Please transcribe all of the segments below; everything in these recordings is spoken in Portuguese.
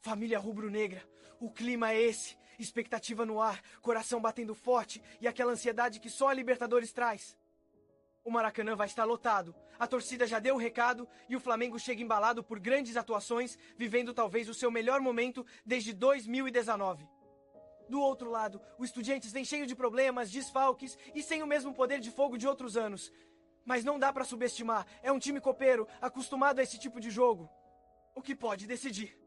Família rubro-negra, o clima é esse. Expectativa no ar, coração batendo forte e aquela ansiedade que só a Libertadores traz. O Maracanã vai estar lotado, a torcida já deu o recado e o Flamengo chega embalado por grandes atuações, vivendo talvez o seu melhor momento desde 2019. Do outro lado, o Estudiantes vem cheio de problemas, desfalques e sem o mesmo poder de fogo de outros anos. Mas não dá pra subestimar, é um time copeiro, acostumado a esse tipo de jogo. O que pode decidir?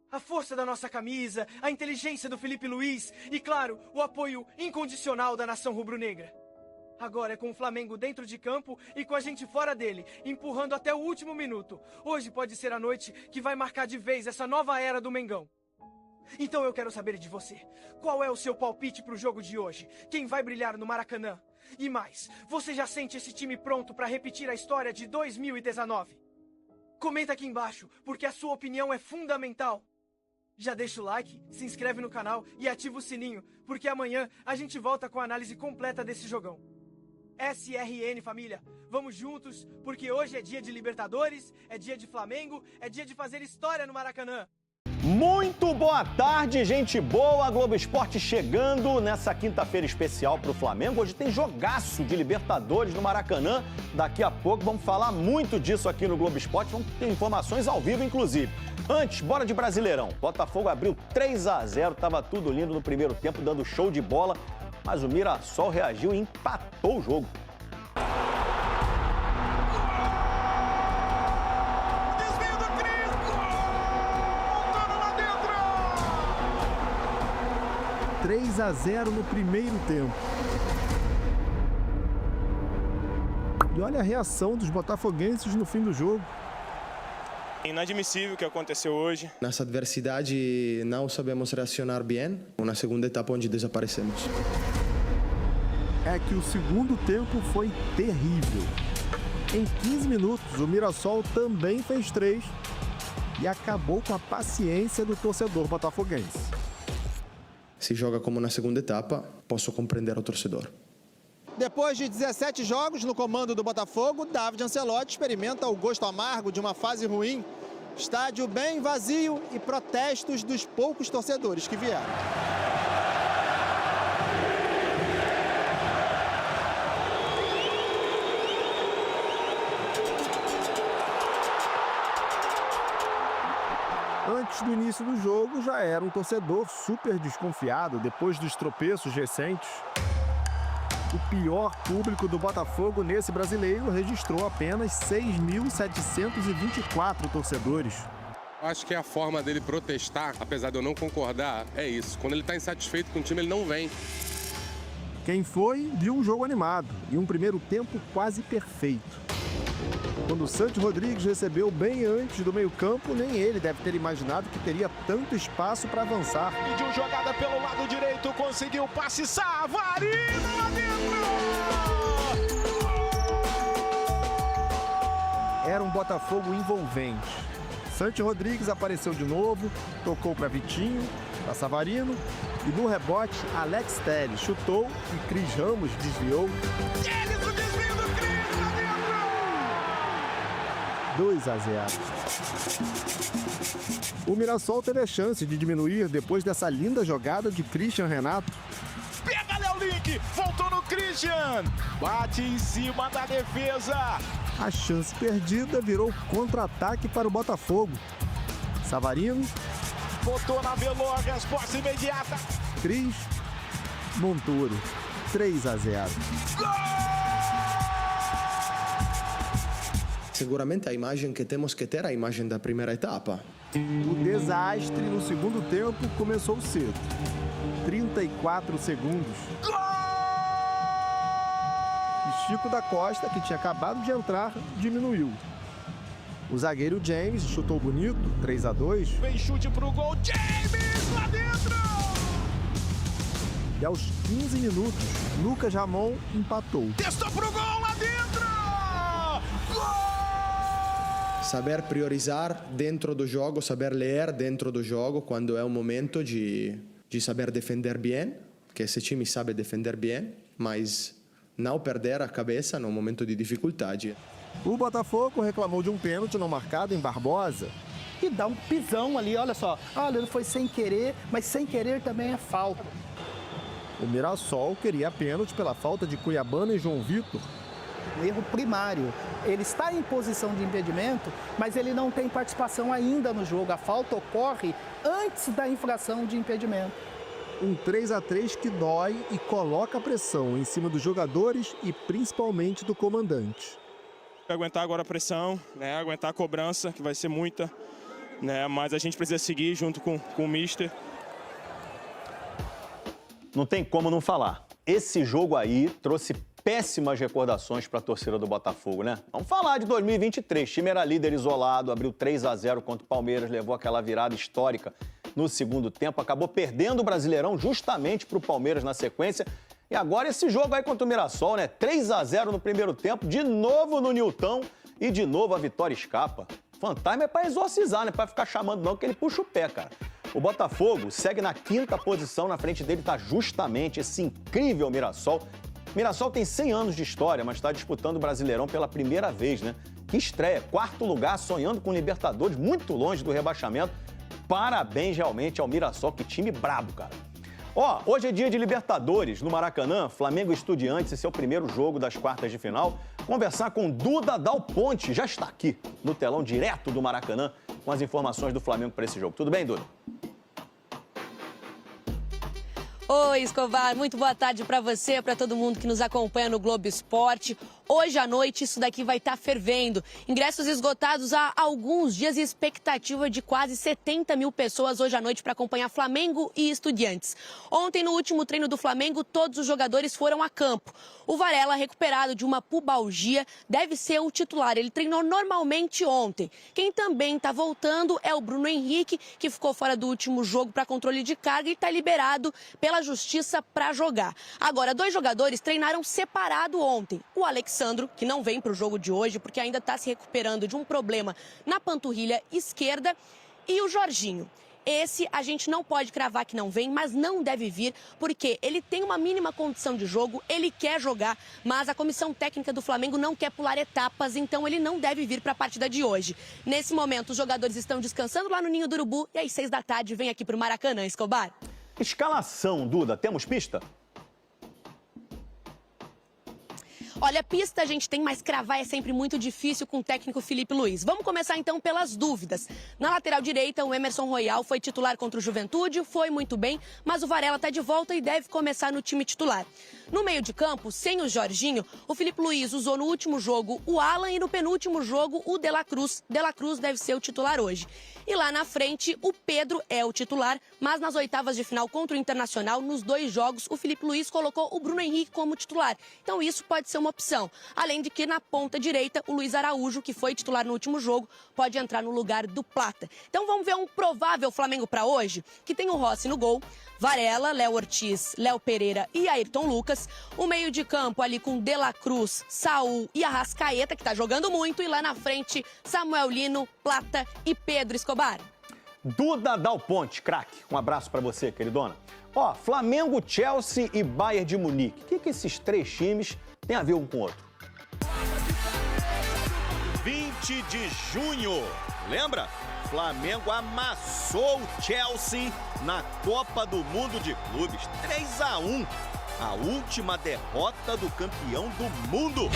A força da nossa camisa, a inteligência do Felipe Luiz e, claro, o apoio incondicional da nação rubro-negra. Agora é com o Flamengo dentro de campo e com a gente fora dele, empurrando até o último minuto. Hoje pode ser a noite que vai marcar de vez essa nova era do Mengão. Então eu quero saber de você. Qual é o seu palpite pro jogo de hoje? Quem vai brilhar no Maracanã? E mais, você já sente esse time pronto para repetir a história de 2019? Comenta aqui embaixo, porque a sua opinião é fundamental. Já deixa o like, se inscreve no canal e ativa o sininho, porque amanhã a gente volta com a análise completa desse jogão. SRN, família, vamos juntos, porque hoje é dia de Libertadores, é dia de Flamengo, é dia de fazer história no Maracanã. Muito boa tarde, gente boa, Globo Esporte chegando nessa quinta-feira especial para o Flamengo. Hoje tem jogaço de Libertadores no Maracanã. Daqui a pouco vamos falar muito disso aqui no Globo Esporte, vamos ter informações ao vivo, inclusive. Antes, bora de Brasileirão. Botafogo abriu 3-0, tava tudo lindo no primeiro tempo, dando show de bola, mas o Mirassol reagiu e empatou o jogo. 3-0 no primeiro tempo. E olha a reação dos botafoguenses no fim do jogo. É inadmissível o que aconteceu hoje. Nessa adversidade não sabemos reacionar bem. Na segunda etapa onde desaparecemos. É que o segundo tempo foi terrível. Em 15 minutos, o Mirassol também fez 3 e acabou com a paciência do torcedor botafoguense. Se joga como na segunda etapa, posso compreender o torcedor. Depois de 17 jogos no comando do Botafogo, David Ancelotti experimenta o gosto amargo de uma fase ruim. Estádio bem vazio e protestos dos poucos torcedores que vieram. Antes do início do jogo, já era um torcedor super desconfiado depois dos tropeços recentes. O pior público do Botafogo nesse brasileiro registrou apenas 6.724 torcedores. Acho que é a forma dele protestar, apesar de eu não concordar, é isso. Quando ele está insatisfeito com o time, ele não vem. Quem foi, viu um jogo animado e um primeiro tempo quase perfeito. Quando o Santi Rodrigues recebeu bem antes do meio-campo, nem ele deve ter imaginado que teria tanto espaço para avançar. Pediu jogada pelo lado direito, conseguiu o passe, Savarino lá dentro! Era um Botafogo envolvente. Santi Rodrigues apareceu de novo, tocou para Vitinho, para Savarino e no rebote, Alex Telles chutou e Cris Ramos desviou. 2-0. O Mirassol teve a chance de diminuir depois dessa linda jogada de Christian Renato. Pega Léo Link, voltou no Christian, bate em cima da defesa. A chance perdida virou contra-ataque para o Botafogo. Savarino, botou na Veloa, resposta imediata. Cris, Montoro, 3-0. Seguramente a imagem que temos que ter é a imagem da primeira etapa. O desastre no segundo tempo começou cedo. 34 segundos. E Chico da Costa, que tinha acabado de entrar, diminuiu. O zagueiro James chutou bonito, 3-2. Vem chute pro gol, James lá dentro! E aos 15 minutos, Lucas Ramon empatou. Testou pro gol lá dentro! Gol! Saber priorizar dentro do jogo, saber ler dentro do jogo quando é o momento de saber defender bem, que esse time sabe defender bem, mas não perder a cabeça no momento de dificuldade. O Botafogo reclamou de um pênalti não marcado em Barbosa. e dá um pisão ali, olha só. Olha, ele foi sem querer, mas sem querer também é falta. O Mirassol queria pênalti pela falta de Cuiabano e João Vitor. Um erro primário. Ele está em posição de impedimento, mas ele não tem participação ainda no jogo. A falta ocorre antes da infração de impedimento. Um 3-3 que dói e coloca pressão em cima dos jogadores e principalmente do comandante. Aguentar agora a pressão, né? Aguentar a cobrança, que vai ser muita, né? Mas a gente precisa seguir junto com o Mister. Não tem como não falar. Esse jogo aí trouxe péssimas recordações para a torcida do Botafogo, né? Vamos falar de 2023. O time era líder isolado, abriu 3-0 contra o Palmeiras, levou aquela virada histórica no segundo tempo, acabou perdendo o Brasileirão justamente para o Palmeiras na sequência. E agora esse jogo aí contra o Mirassol, né? 3-0 no primeiro tempo, de novo no Nilton e de novo a vitória escapa. Fantasma é para exorcizar, né? Para ficar chamando não, que ele puxa o pé, cara. O Botafogo segue na 5ª posição, na frente dele está justamente esse incrível Mirassol. Mirassol tem 100 anos de história, mas está disputando o Brasileirão pela primeira vez, né? Que estreia, 4º lugar, sonhando com Libertadores, muito longe do rebaixamento. Parabéns realmente ao Mirassol, que time brabo, cara. Ó, hoje é dia de Libertadores no Maracanã, Flamengo e Estudiantes, esse é o primeiro jogo das quartas de final. Conversar com Duda Dal Ponte, já está aqui no telão direto do Maracanã com as informações do Flamengo para esse jogo. Tudo bem, Duda? Oi, Escobar, muito boa tarde para você, para todo mundo que nos acompanha no Globo Esporte. Hoje à noite isso daqui vai estar fervendo. Ingressos esgotados há alguns dias e expectativa de quase 70 mil pessoas hoje à noite para acompanhar Flamengo e Estudiantes. Ontem, no último treino do Flamengo, todos os jogadores foram a campo. O Varela, recuperado de uma pubalgia, deve ser o titular. Ele treinou normalmente ontem. Quem também está voltando é o Bruno Henrique, que ficou fora do último jogo para controle de carga e está liberado pela Justiça para jogar. Agora, 2 jogadores treinaram separado ontem. O Alexandro, que não vem para o jogo de hoje porque ainda está se recuperando de um problema na panturrilha esquerda, e o Jorginho. Esse a gente não pode cravar que não vem, mas não deve vir, porque ele tem uma mínima condição de jogo, ele quer jogar, mas a comissão técnica do Flamengo não quer pular etapas, então ele não deve vir para a partida de hoje. Nesse momento, os jogadores estão descansando lá no Ninho do Urubu e às 6 da tarde vem aqui para o Maracanã, Escobar. Escalação, Duda, temos pista? Olha, pista a gente tem, mas cravar é sempre muito difícil com o técnico Felipe Luiz. Vamos começar então pelas dúvidas. Na lateral direita, o Emerson Royal foi titular contra o Juventude, foi muito bem, mas o Varela está de volta e deve começar no time titular. No meio de campo, sem o Jorginho, o Felipe Luiz usou no último jogo o Alan e no penúltimo jogo o De La Cruz. De La Cruz deve ser o titular hoje. E lá na frente, o Pedro é o titular, mas nas oitavas de final contra o Internacional, nos 2 jogos, o Felipe Luiz colocou o Bruno Henrique como titular. Então isso pode ser uma opção. Além de que na ponta direita, o Luiz Araújo, que foi titular no último jogo, pode entrar no lugar do Plata. Então vamos ver um provável Flamengo para hoje, que tem o Rossi no gol, Varela, Léo Ortiz, Léo Pereira e Ayrton Lucas. O meio de campo ali com De La Cruz, Saul e Arrascaeta, que está jogando muito. E lá na frente, Samuel Lino, Plata e Pedro Escobar. Duda Dal Ponte, craque. Um abraço para você, queridona. Ó, Flamengo, Chelsea e Bayern de Munique. O que esses 3 times têm a ver um com o outro? 20 de junho. Lembra? Flamengo amassou o Chelsea na Copa do Mundo de Clubes. 3-1. A última derrota do campeão do mundo.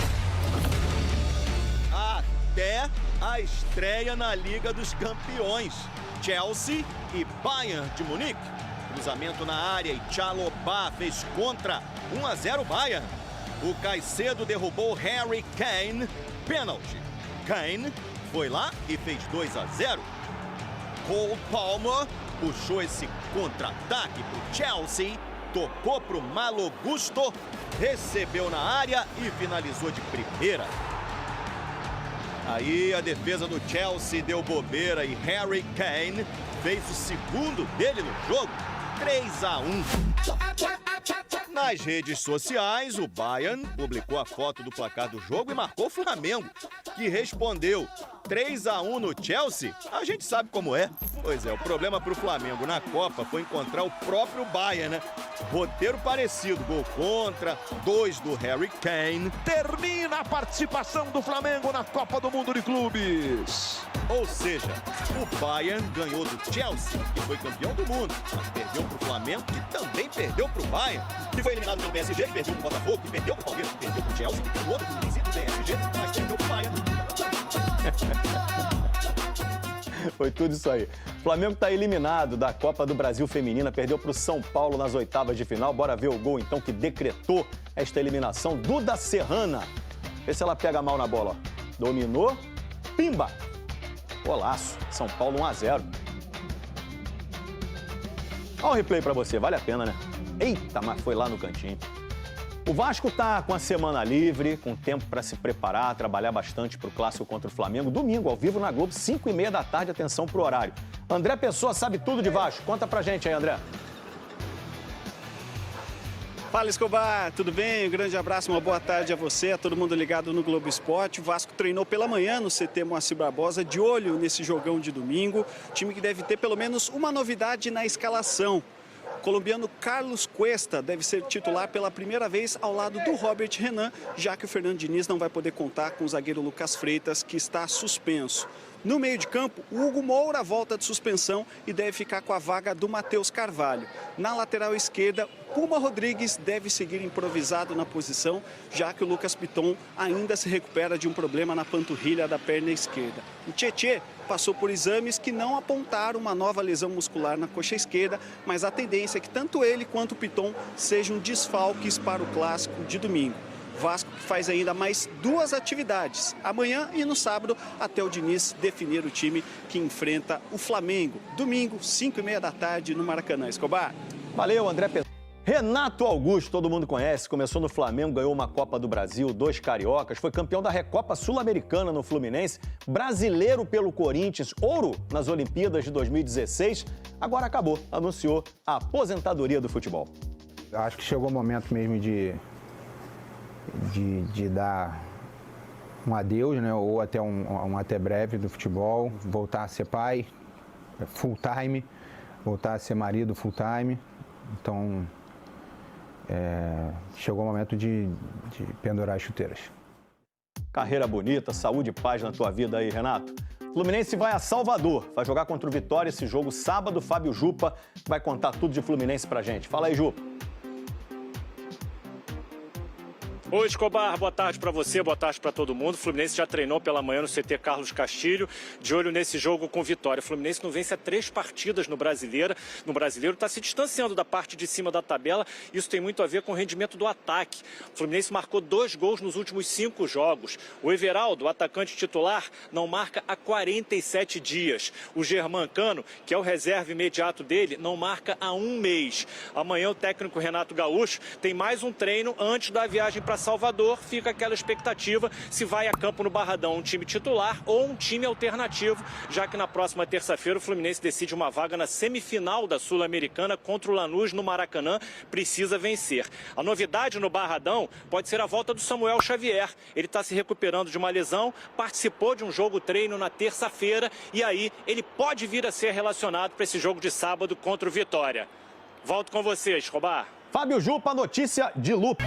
Até a estreia na Liga dos Campeões. Chelsea e Bayern de Munique. Cruzamento na área e Chalobah fez contra. 1-0 Bayern. O Caicedo derrubou Harry Kane. Pênalti. Kane foi lá e fez 2-0. Cole Palmer puxou esse contra-ataque pro Chelsea. Tocou pro Malo Gusto. Recebeu na área e finalizou de primeira. Aí a defesa do Chelsea deu bobeira e Harry Kane fez o segundo dele no jogo. 3-1. Nas redes sociais, o Bayern publicou a foto do placar do jogo e marcou o Flamengo, que respondeu 3-1 no Chelsea, a gente sabe como é. Pois é, o problema pro Flamengo na Copa foi encontrar o próprio Bayern, né? Roteiro parecido, gol contra, 2 do Harry Kane. Termina a participação do Flamengo na Copa do Mundo de Clubes. Ou seja, o Bayern ganhou do Chelsea, que foi campeão do mundo, mas perdeu pro Flamengo, que também perdeu pro Bayern, que foi eliminado pelo PSG, que perdeu pro Botafogo, que perdeu pro Palmeiras, que perdeu pro Chelsea, o outro que do PSG, mas perdeu pro Bayern. Foi tudo isso aí. O Flamengo está eliminado da Copa do Brasil Feminina, perdeu para o São Paulo nas oitavas de final. Bora ver o gol, então, que decretou esta eliminação. Duda Serrana. Vê se ela pega mal na bola. Dominou. Pimba. Golaço. São Paulo 1-0. Olha o replay para você. Vale a pena, né? Eita, mas foi lá no cantinho. O Vasco está com a semana livre, com tempo para se preparar, trabalhar bastante para o clássico contra o Flamengo. Domingo, ao vivo na Globo, 5h30 da tarde, atenção pro horário. André Pessoa sabe tudo de Vasco. Conta pra gente aí, André. Fala, Escobar, tudo bem? Um grande abraço, uma boa tarde a você, a todo mundo ligado no Globo Esporte. O Vasco treinou pela manhã no CT Moacir Barbosa, de olho nesse jogão de domingo. Time que deve ter pelo menos uma novidade na escalação. O colombiano Carlos Cuesta deve ser titular pela primeira vez ao lado do Robert Renan, já que o Fernando Diniz não vai poder contar com o zagueiro Lucas Freitas, que está suspenso. No meio de campo, o Hugo Moura volta de suspensão e deve ficar com a vaga do Matheus Carvalho. Na lateral esquerda, Puma Rodrigues deve seguir improvisado na posição, já que o Lucas Piton ainda se recupera de um problema na panturrilha da perna esquerda. O Tietê passou por exames que não apontaram uma nova lesão muscular na coxa esquerda, mas a tendência é que tanto ele quanto o Piton sejam desfalques para o clássico de domingo. Vasco que faz ainda mais 2 atividades, amanhã e no sábado, até o Diniz definir o time que enfrenta o Flamengo. Domingo, 5h30 da tarde, no Maracanã. Escobar. Valeu, André Pessoa. Renato Augusto, todo mundo conhece, começou no Flamengo, ganhou uma Copa do Brasil, 2 cariocas, foi campeão da Recopa Sul-Americana no Fluminense, brasileiro pelo Corinthians, ouro nas Olimpíadas de 2016, agora acabou, anunciou a aposentadoria do futebol. Acho que chegou o momento mesmo de dar um adeus, né, ou até um até breve do futebol, voltar a ser pai, full time, voltar a ser marido full time, então chegou o momento de pendurar as chuteiras. Carreira bonita, saúde e paz na tua vida aí, Renato. Fluminense vai a Salvador, vai jogar contra o Vitória esse jogo sábado. Fábio Jupa vai contar tudo de Fluminense pra gente. Fala aí, Jupa. Oi, Escobar, boa tarde para você, boa tarde para todo mundo. O Fluminense já treinou pela manhã no CT Carlos Castilho, de olho nesse jogo com Vitória. O Fluminense não vence há 3 partidas no Brasileiro. No Brasileiro está se distanciando da parte de cima da tabela. Isso tem muito a ver com o rendimento do ataque. O Fluminense marcou 2 gols nos últimos 5 jogos. O Everaldo, o atacante titular, não marca há 47 dias. O Germán Cano, que é o reserva imediato dele, não marca há 1 mês. Amanhã o técnico Renato Gaúcho tem mais um treino antes da viagem para Salvador. Fica aquela expectativa se vai a campo no Barradão um time titular ou um time alternativo, já que na próxima terça-feira o Fluminense decide uma vaga na semifinal da Sul-Americana contra o Lanús no Maracanã. Precisa vencer. A novidade no Barradão pode ser a volta do Samuel Xavier. Ele está se recuperando de uma lesão, participou de um jogo-treino na terça-feira e aí ele pode vir a ser relacionado para esse jogo de sábado contra o Vitória. Volto com você, Escobar. Fábio Jupa, notícia de lupa.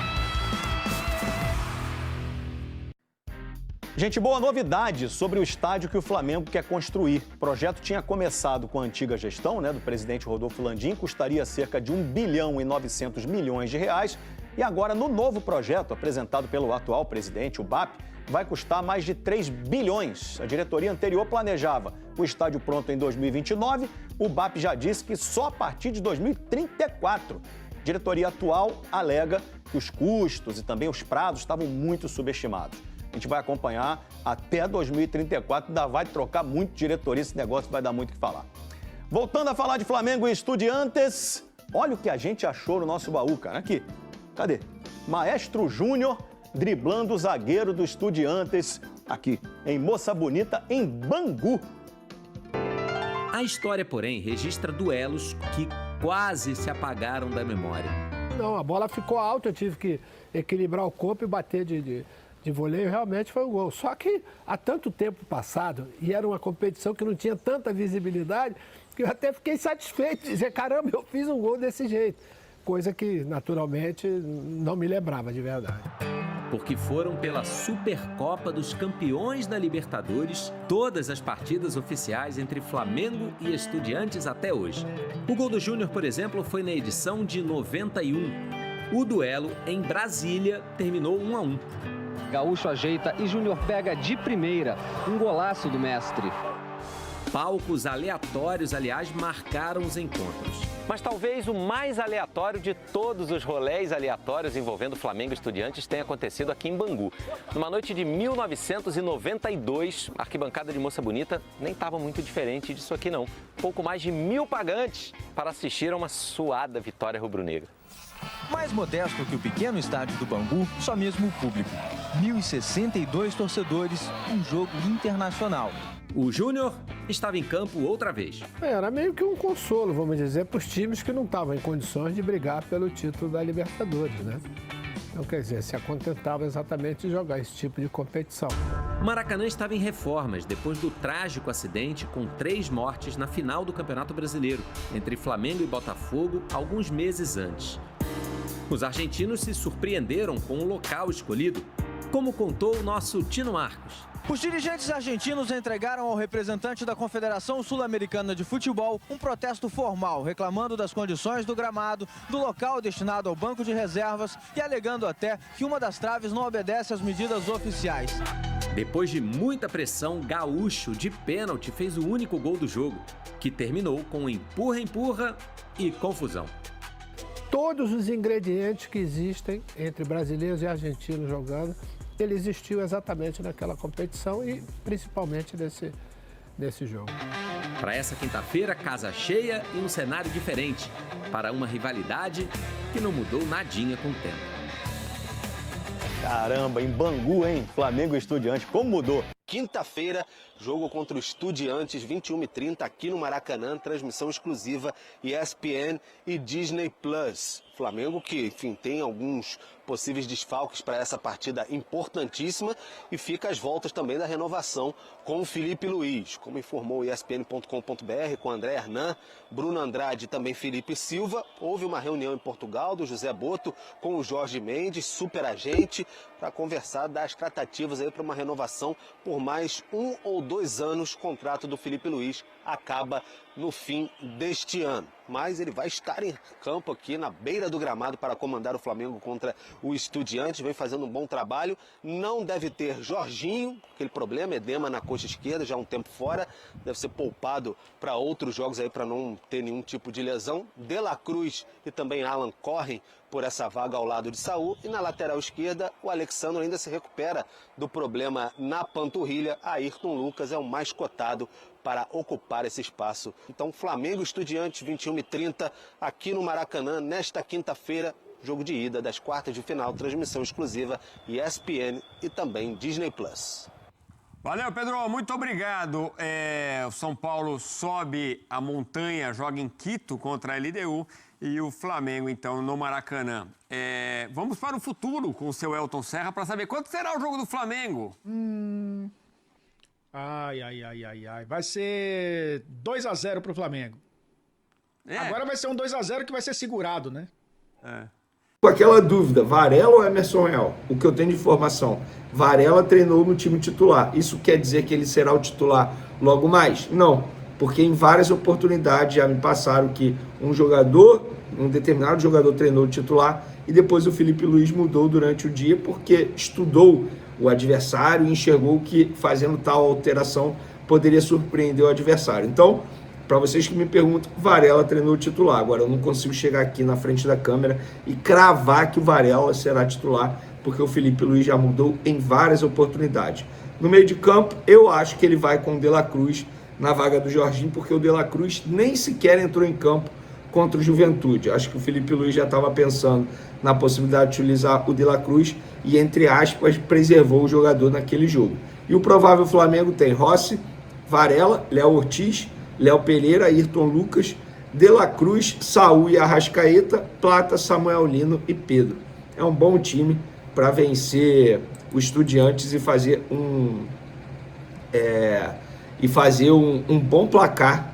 Gente, boa novidade sobre o estádio que o Flamengo quer construir. O projeto tinha começado com a antiga gestão, do presidente Rodolfo Landim, custaria cerca de 1 bilhão e 900 milhões de reais. E agora, no novo projeto apresentado pelo atual presidente, o BAP, vai custar mais de 3 bilhões. A diretoria anterior planejava o estádio pronto em 2029. O BAP já disse que só a partir de 2034. A diretoria atual alega que os custos e também os prazos estavam muito subestimados. A gente vai acompanhar até 2034, ainda vai trocar muito diretoria, esse negócio vai dar muito o que falar. Voltando a falar de Flamengo e Estudiantes, olha o que a gente achou no nosso baú, cara. Aqui, cadê? Maestro Júnior driblando o zagueiro do Estudiantes, aqui, em Moça Bonita, em Bangu. A história, porém, registra duelos que quase se apagaram da memória. Não, a bola ficou alta, eu tive que equilibrar o corpo e bater de de voleio realmente foi um gol. Só que há tanto tempo passado, e era uma competição que não tinha tanta visibilidade, que eu até fiquei satisfeito de dizer, caramba, eu fiz um gol desse jeito. Coisa que, naturalmente, não me lembrava de verdade. Porque foram pela Supercopa dos Campeões da Libertadores todas as partidas oficiais entre Flamengo e Estudiantes até hoje. O gol do Júnior, por exemplo, foi na edição de 91. O duelo em Brasília terminou 1-1. Gaúcho ajeita e Júnior pega de primeira. Um golaço do mestre. Palcos aleatórios, aliás, marcaram os encontros. Mas talvez o mais aleatório de todos os rolés aleatórios envolvendo Flamengo e Estudiantes tenha acontecido aqui em Bangu. Numa noite de 1992, a arquibancada de Moça Bonita nem estava muito diferente disso aqui não. Pouco mais de 1.000 pagantes para assistir a uma suada vitória rubro-negra. Mais modesto que o pequeno estádio do Bangu, só mesmo o público. 1.062 torcedores, um jogo internacional. O Júnior estava em campo outra vez. Era meio que um consolo, vamos dizer, para os times que não estavam em condições de brigar pelo título da Libertadores, né? Então, quer dizer, se acontentava exatamente de jogar esse tipo de competição. O Maracanã estava em reformas depois do trágico acidente com 3 mortes na final do Campeonato Brasileiro, entre Flamengo e Botafogo, alguns meses antes. Os argentinos se surpreenderam com o local escolhido, como contou o nosso Tino Marcos. Os dirigentes argentinos entregaram ao representante da Confederação Sul-Americana de Futebol um protesto formal, reclamando das condições do gramado, do local destinado ao banco de reservas e alegando até que uma das traves não obedece às medidas oficiais. Depois de muita pressão, Gaúcho, de pênalti, fez o único gol do jogo, que terminou com empurra-empurra e confusão. Todos os ingredientes que existem entre brasileiros e argentinos jogando, ele existiu exatamente naquela competição e principalmente nesse jogo. Para essa quinta-feira, casa cheia e um cenário diferente, para uma rivalidade que não mudou nadinha com o tempo. Caramba, em Bangu, hein? Flamengo e Estudiantes, como mudou? Quinta-feira, jogo contra o Estudiantes, 21h30, aqui no Maracanã, transmissão exclusiva ESPN e Disney Plus. Flamengo que, enfim, tem alguns possíveis desfalques para essa partida importantíssima e fica às voltas também da renovação com o Felipe Luiz. Como informou o ESPN.com.br com André Hernan, Bruno Andrade e também Felipe Silva, houve uma reunião em Portugal do José Boto com o Jorge Mendes, superagente, para conversar das tratativas aí para uma renovação por mais 1 ou 2 anos. O contrato do Felipe Luiz acaba no fim deste ano. Mas ele vai estar em campo aqui na beira do gramado para comandar o Flamengo contra o Estudiantes. Vem fazendo um bom trabalho. Não deve ter Jorginho, aquele problema, edema na coxa esquerda, já há um tempo fora. Deve ser poupado para outros jogos aí para não ter nenhum tipo de lesão. De La Cruz e também Alan correm por essa vaga ao lado de Saúl. E na lateral esquerda, o Alexandre ainda se recupera do problema na panturrilha. Ayrton Lucas é o mais cotado para ocupar esse espaço. Então, Flamengo Estudiantes, 21h30, aqui no Maracanã, nesta quinta-feira, jogo de ida das quartas de final, transmissão exclusiva ESPN e também Disney Plus. Valeu, Pedro, muito obrigado. O São Paulo sobe a montanha, joga em Quito contra a LDU e o Flamengo, então, no Maracanã. Vamos para o futuro com o seu Elton Serra para saber quanto será o jogo do Flamengo. Ai. Vai ser 2-0 pro Flamengo. Agora vai ser um 2-0 que vai ser segurado, né? Com aquela dúvida, Varela ou Emerson Real? O que eu tenho de informação, Varela treinou no time titular. Isso quer dizer que ele será o titular logo mais? Não, porque em várias oportunidades já me passaram que um determinado jogador treinou o titular e depois o Felipe Luiz mudou durante o dia porque estudou o adversário e enxergou que fazendo tal alteração poderia surpreender o adversário. Então, para vocês que me perguntam, Varela treinou o titular. Agora, eu não consigo chegar aqui na frente da câmera e cravar que o Varela será titular, porque o Felipe Luiz já mudou em várias oportunidades. No meio de campo, eu acho que ele vai com o De La Cruz na vaga do Jorginho, porque o De La Cruz nem sequer entrou em campo contra o Juventude. Acho que o Felipe Luiz já estava pensando na possibilidade de utilizar o De La Cruz e, entre aspas, preservou o jogador naquele jogo. E o provável Flamengo tem Rossi, Varela, Léo Ortiz, Léo Pereira, Ayrton Lucas, De La Cruz, Saúl e Arrascaeta, Plata, Samuel Lino e Pedro. É um bom time para vencer para o Estudiantes e fazer um bom placar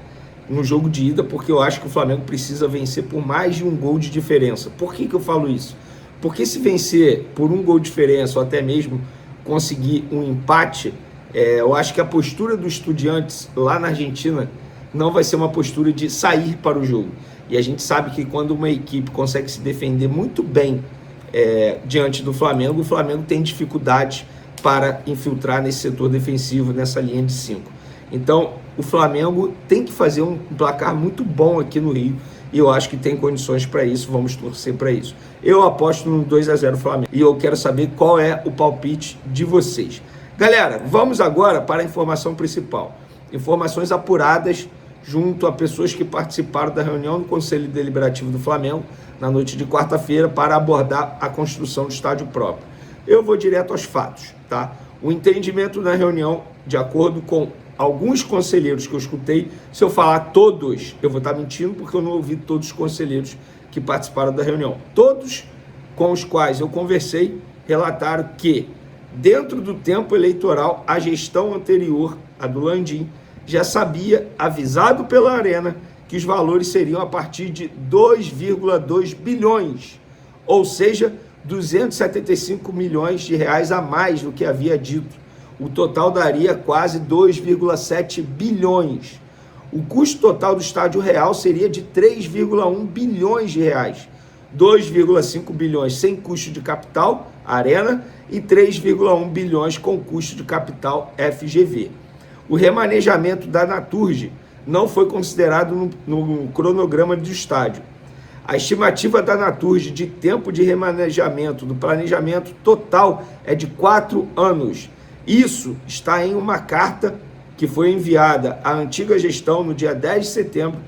no jogo de ida, porque eu acho que o Flamengo precisa vencer por mais de um gol de diferença. Por que eu falo isso? Porque se vencer por um gol de diferença ou até mesmo conseguir um empate, eu acho que a postura do Estudiantes lá na Argentina não vai ser uma postura de sair para o jogo. E a gente sabe que quando uma equipe consegue se defender muito bem diante do Flamengo, o Flamengo tem dificuldade para infiltrar nesse setor defensivo, nessa linha de 5. Então, o Flamengo tem que fazer um placar muito bom aqui no Rio, e eu acho que tem condições para isso, vamos torcer para isso. Eu aposto no 2-0 Flamengo, e eu quero saber qual é o palpite de vocês. Galera, vamos agora para a informação principal. Informações apuradas junto a pessoas que participaram da reunião do Conselho Deliberativo do Flamengo na noite de quarta-feira para abordar a construção do estádio próprio. Eu vou direto aos fatos, tá? O entendimento na reunião, de acordo com alguns conselheiros que eu escutei, se eu falar todos, eu vou estar mentindo porque eu não ouvi todos os conselheiros que participaram da reunião. Todos com os quais eu conversei relataram que, dentro do tempo eleitoral, a gestão anterior, a do Landim, já sabia, avisado pela Arena, que os valores seriam a partir de 2,2 bilhões, ou seja, 275 milhões de reais a mais do que havia dito. O total daria quase 2,7 bilhões. O custo total do estádio real seria de 3,1 bilhões de reais. 2,5 bilhões sem custo de capital, Arena, e 3,1 bilhões com custo de capital, FGV. O remanejamento da Naturgy não foi considerado no cronograma do estádio. A estimativa da Naturgy de tempo de remanejamento do planejamento total é de 4 anos. Isso está em uma carta que foi enviada à antiga gestão no dia 10 de setembro,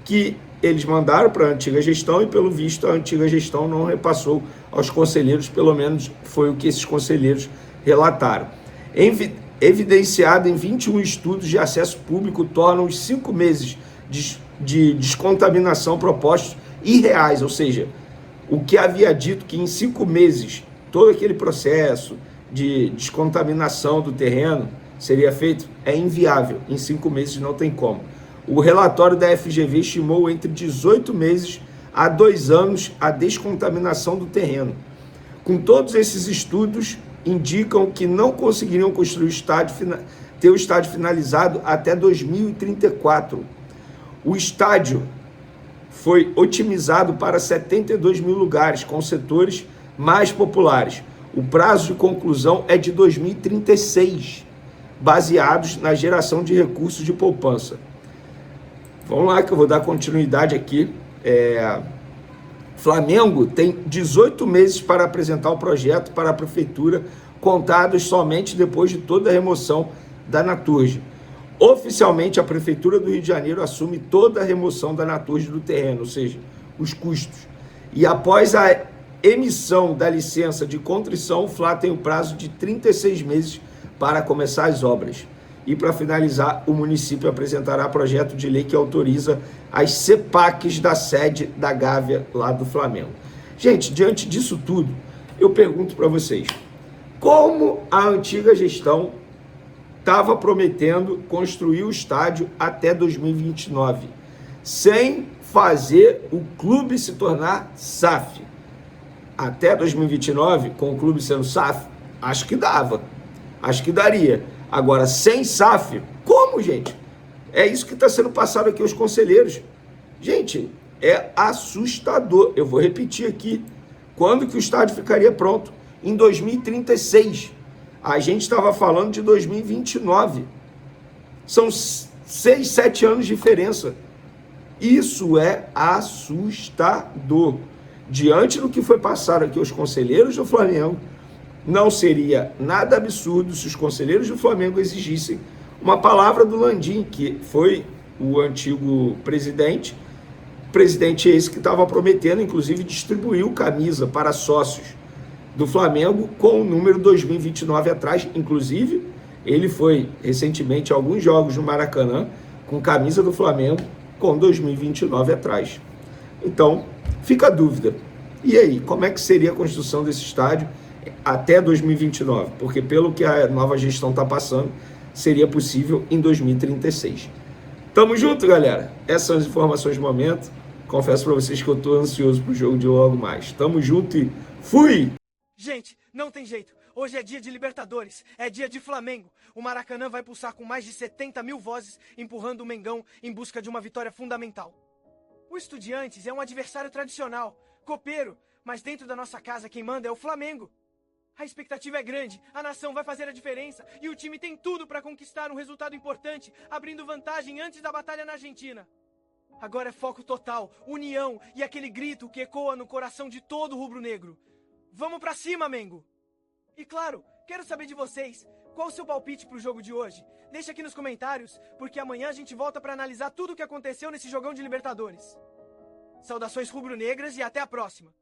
que eles mandaram para a antiga gestão e, pelo visto, a antiga gestão não repassou aos conselheiros, pelo menos foi o que esses conselheiros relataram. Evidenciado em 21 estudos de acesso público, tornam os 5 meses de descontaminação propostos irreais, ou seja, o que havia dito que em 5 meses todo aquele processo de descontaminação do terreno seria feito é inviável. Em 5 meses não tem como. O relatório da FGV estimou entre 18 meses a 2 anos a descontaminação do terreno. Com todos esses estudos, indicam que não conseguiriam construir ter o estádio finalizado até 2034. O estádio foi otimizado para 72 mil lugares, com setores mais populares. O prazo de conclusão é de 2036, baseados na geração de recursos de poupança. Vamos lá que eu vou dar continuidade aqui. Flamengo tem 18 meses para apresentar o projeto para a prefeitura, contados somente depois de toda a remoção da Naturgy. Oficialmente, a Prefeitura do Rio de Janeiro assume toda a remoção da Naturgy do terreno, ou seja, os custos. E após a emissão da licença de contrição, o Fla tem o prazo de 36 meses para começar as obras. E para finalizar, o município apresentará projeto de lei que autoriza as CEPACs da sede da Gávea lá do Flamengo. Gente, diante disso tudo, eu pergunto para vocês, como a antiga gestão estava prometendo construir o estádio até 2029, sem fazer o clube se tornar SAF? Até 2029, com o clube sendo SAF, acho que dava, acho que daria. Agora, sem SAF, como, gente? É isso que está sendo passado aqui aos conselheiros. Gente, é assustador. Eu vou repetir aqui. Quando que o estádio ficaria pronto? Em 2036. A gente estava falando de 2029. São 6, 7 anos de diferença. Isso é assustador. Diante do que foi passado aqui aos conselheiros do Flamengo, não seria nada absurdo se os conselheiros do Flamengo exigissem uma palavra do Landim, que foi o antigo presidente esse que estava prometendo, inclusive, distribuiu camisa para sócios do Flamengo com o número 2029 atrás. Inclusive, ele foi recentemente a alguns jogos no Maracanã com camisa do Flamengo com 2029 atrás. Então, fica a dúvida. E aí, como é que seria a construção desse estádio até 2029, porque pelo que a nova gestão está passando, seria possível em 2036. Tamo junto, galera. Essas são as informações do momento. Confesso para vocês que eu tô ansioso pro jogo de logo mais. Tamo junto e fui! Gente, não tem jeito. Hoje é dia de Libertadores, é dia de Flamengo. O Maracanã vai pulsar com mais de 70 mil vozes, empurrando o Mengão em busca de uma vitória fundamental. O Estudiantes é um adversário tradicional, copeiro, mas dentro da nossa casa quem manda é o Flamengo. A expectativa é grande, a nação vai fazer a diferença e o time tem tudo para conquistar um resultado importante, abrindo vantagem antes da batalha na Argentina. Agora é foco total, união e aquele grito que ecoa no coração de todo rubro-negro. Vamos pra cima, Mengo! E claro, quero saber de vocês, qual o seu palpite pro jogo de hoje? Deixa aqui nos comentários, porque amanhã a gente volta para analisar tudo o que aconteceu nesse jogão de Libertadores. Saudações rubro-negras e até a próxima!